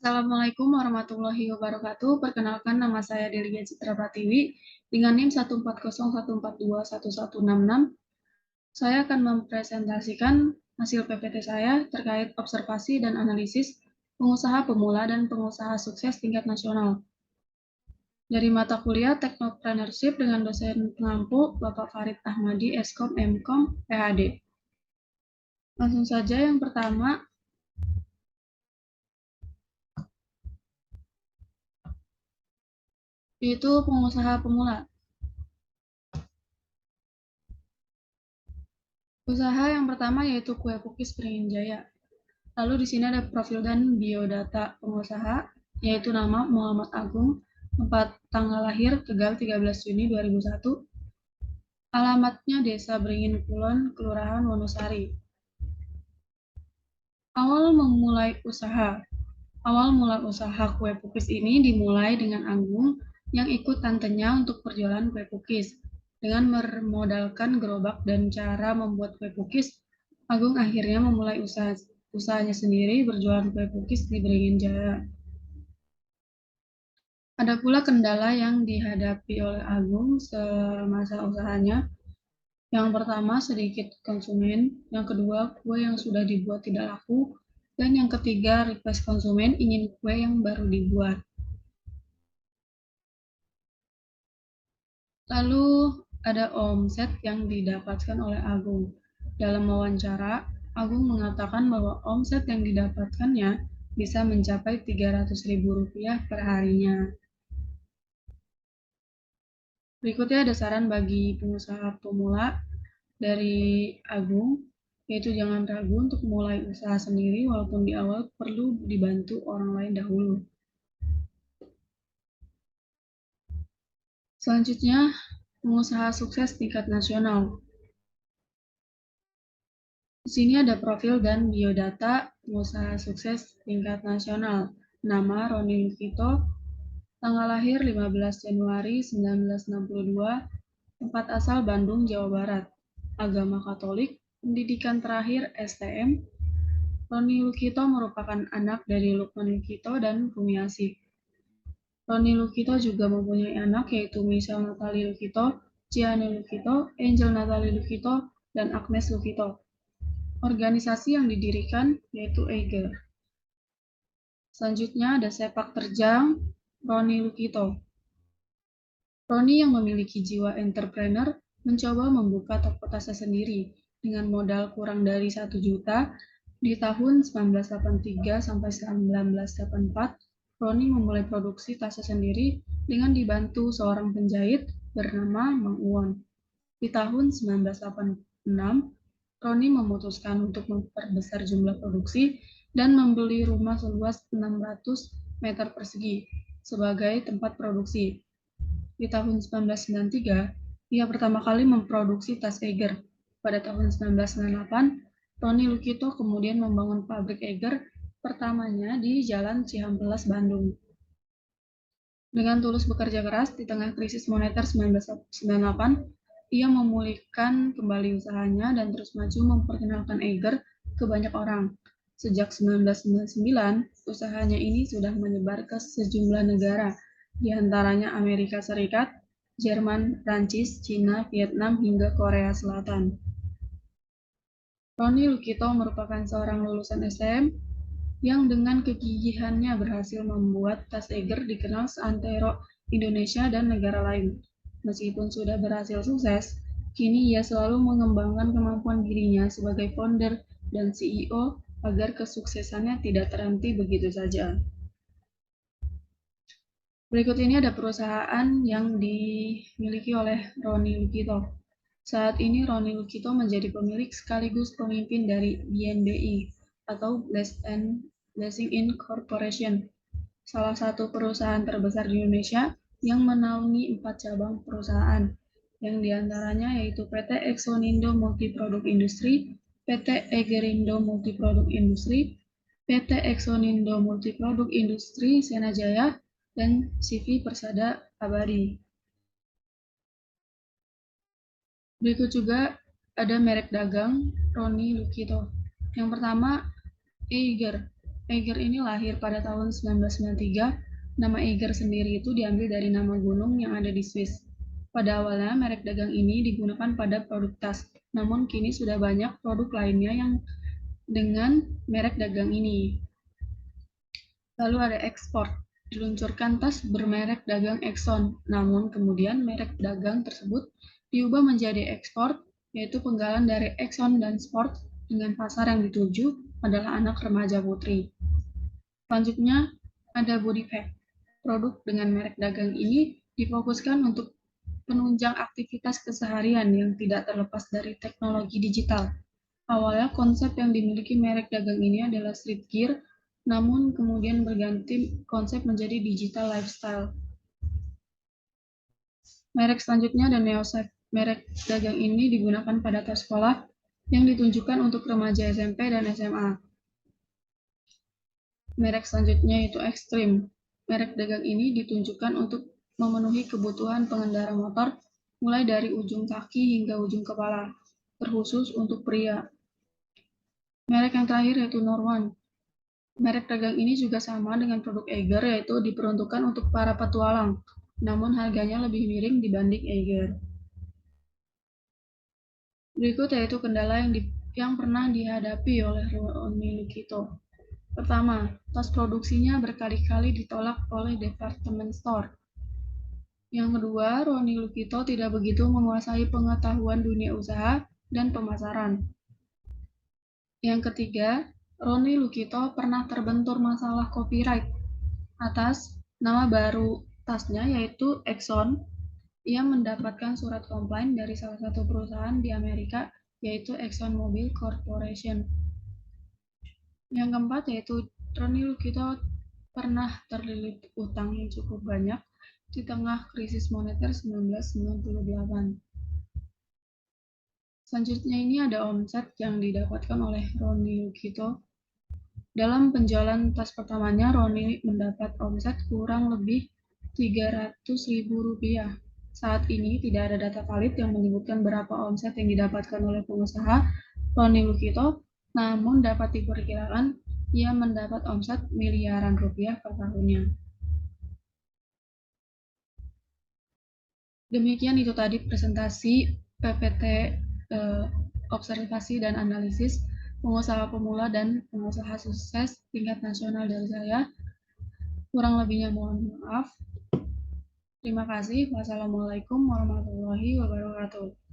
Assalamualaikum warahmatullahi wabarakatuh. Perkenalkan, nama saya Delia Citra Pratiwi dengan NIM 14014211166. Saya akan mempresentasikan hasil PPT saya terkait observasi dan analisis pengusaha pemula dan pengusaha sukses tingkat nasional. Dari mata kuliah Technopreneurship dengan dosen pengampu Bapak Farid Ahmadi, Eskom, Mkom, PhD. Langsung saja yang pertama, yaitu pengusaha pemula. Usaha yang pertama yaitu kue pukis Beringin Jaya. Lalu di sini ada profil dan biodata pengusaha, yaitu nama Muhammad Agung, tempat tanggal lahir Tegal 13 Juni 2001, alamatnya Desa Beringin Kulon, Kelurahan Wonosari. Awal mula usaha kue pukis ini dimulai dengan Agung yang ikut tantenya untuk perjualan kue pukis. Dengan bermodalkan gerobak dan cara membuat kue pukis, Agung akhirnya memulai usahanya sendiri berjualan kue pukis di Beringin Jaya. Ada pula kendala yang dihadapi oleh Agung semasa usahanya. Yang pertama, sedikit konsumen. Yang kedua, kue yang sudah dibuat tidak laku. Dan yang ketiga, request konsumen ingin kue yang baru dibuat. Lalu ada omset yang didapatkan oleh Agung. Dalam wawancara, Agung mengatakan bahwa omset yang didapatkannya bisa mencapai Rp300.000 per harinya. Berikutnya ada saran bagi pengusaha pemula dari Agung, yaitu jangan ragu untuk mulai usaha sendiri walaupun di awal perlu dibantu orang lain dahulu. Selanjutnya, pengusaha sukses tingkat nasional. Di sini ada profil dan biodata pengusaha sukses tingkat nasional. Nama Roni Lukito, tanggal lahir 15 Januari 1962, tempat asal Bandung, Jawa Barat. Agama Katolik, pendidikan terakhir STM. Roni Lukito merupakan anak dari Lukman Lukito dan Rumiasih. Roni Lukito juga mempunyai anak yaitu Michelle Natalie Lukito, Ciani Lukito, Angel Natalie Lukito, dan Agnes Lukito. Organisasi yang didirikan yaitu EIGER. Selanjutnya ada sepak terjang Roni Lukito. Roni yang memiliki jiwa entrepreneur mencoba membuka toko tasnya sendiri dengan modal kurang dari 1 juta. Di tahun 1983 sampai 1984, Roni memulai produksi tasnya sendiri dengan dibantu seorang penjahit bernama Mang Uwon. Di tahun 1986, Roni memutuskan untuk memperbesar jumlah produksi dan membeli rumah seluas 600 meter persegi sebagai tempat produksi. Di tahun 1993, ia pertama kali memproduksi tas Eiger. Pada tahun 1998, Roni Lukito kemudian membangun pabrik Eiger pertamanya di Jalan Cihampelas, Bandung. Dengan tulus bekerja keras di tengah krisis moneter 1998, ia memulihkan kembali usahanya dan terus maju memperkenalkan Eiger ke banyak orang. Sejak 1999, usahanya ini sudah menyebar ke sejumlah negara, di antaranya Amerika Serikat, Jerman, Prancis, Cina, Vietnam, hingga Korea Selatan. Roni Lukito merupakan seorang lulusan STM yang dengan kegigihannya berhasil membuat tas Eiger dikenal seantero Indonesia dan negara lain. Meskipun sudah berhasil sukses, kini ia selalu mengembangkan kemampuan dirinya sebagai founder dan CEO agar kesuksesannya tidak terhenti begitu saja. Berikut ini ada perusahaan yang dimiliki oleh Roni Lukito. Saat ini Roni Lukito menjadi pemilik sekaligus pemimpin dari BNBI atau Blessing In Corporation, salah satu perusahaan terbesar di Indonesia yang menaungi 4 cabang perusahaan, yang diantaranya yaitu PT Exonindo Multiproduk Industri, PT Egerindo Multiproduk Industri, PT Exonindo Multiproduk Industri Senajaya, dan CV Persada Abadi. Berikut juga ada merek dagang Roni Lukito. Yang pertama, Eiger. Eiger ini lahir pada tahun 1993. Nama Eiger sendiri itu diambil dari nama gunung yang ada di Swiss. Pada awalnya, merek dagang ini digunakan pada produk tas, namun kini sudah banyak produk lainnya yang dengan merek dagang ini. Lalu ada ekspor. Diluncurkan tas bermerek dagang Exxon, namun kemudian merek dagang tersebut diubah menjadi ekspor, yaitu penggalan dari Exxon dan Sport dengan pasar yang dituju adalah anak remaja putri. Selanjutnya ada body pack. Produk dengan merek dagang ini difokuskan untuk penunjang aktivitas keseharian yang tidak terlepas dari teknologi digital. Awalnya konsep yang dimiliki merek dagang ini adalah street gear, namun kemudian berganti konsep menjadi digital lifestyle. Merek selanjutnya ada Neosafe. Merek dagang ini digunakan pada tas sekolah yang ditunjukkan untuk remaja SMP dan SMA. Merek selanjutnya itu Extreme. Merek dagang ini ditunjukkan untuk memenuhi kebutuhan pengendara motor mulai dari ujung kaki hingga ujung kepala, terkhusus untuk pria. Merek yang terakhir yaitu Norwan. Merek dagang ini juga sama dengan produk Eiger, yaitu diperuntukkan untuk para petualang, namun harganya lebih miring dibanding Eiger. Berikut yaitu kendala yang pernah dihadapi oleh Roni Lukito. Pertama, tas produksinya berkali-kali ditolak oleh department store. Yang kedua, Roni Lukito tidak begitu menguasai pengetahuan dunia usaha dan pemasaran. Yang ketiga, Roni Lukito pernah terbentur masalah copyright atas nama baru tasnya yaitu Exxon. Ia mendapatkan surat komplain dari salah satu perusahaan di Amerika yaitu ExxonMobil Corporation. Yang keempat yaitu Roni Lukito pernah terlilit utang yang cukup banyak di tengah krisis moneter 1998. Selanjutnya ini ada omset yang didapatkan oleh Roni Lukito. Dalam penjualan tas pertamanya, Roni mendapat omset kurang lebih Rp300.000. Saat ini tidak ada data valid yang menyebutkan berapa omset yang didapatkan oleh pengusaha Roni Lukito, namun dapat diperkirakan ia mendapat omset miliaran rupiah per tahunnya. Demikian itu tadi presentasi PPT observasi dan analisis pengusaha pemula dan pengusaha sukses tingkat nasional dari saya. Kurang lebihnya mohon maaf. Terima kasih. Wassalamualaikum warahmatullahi wabarakatuh.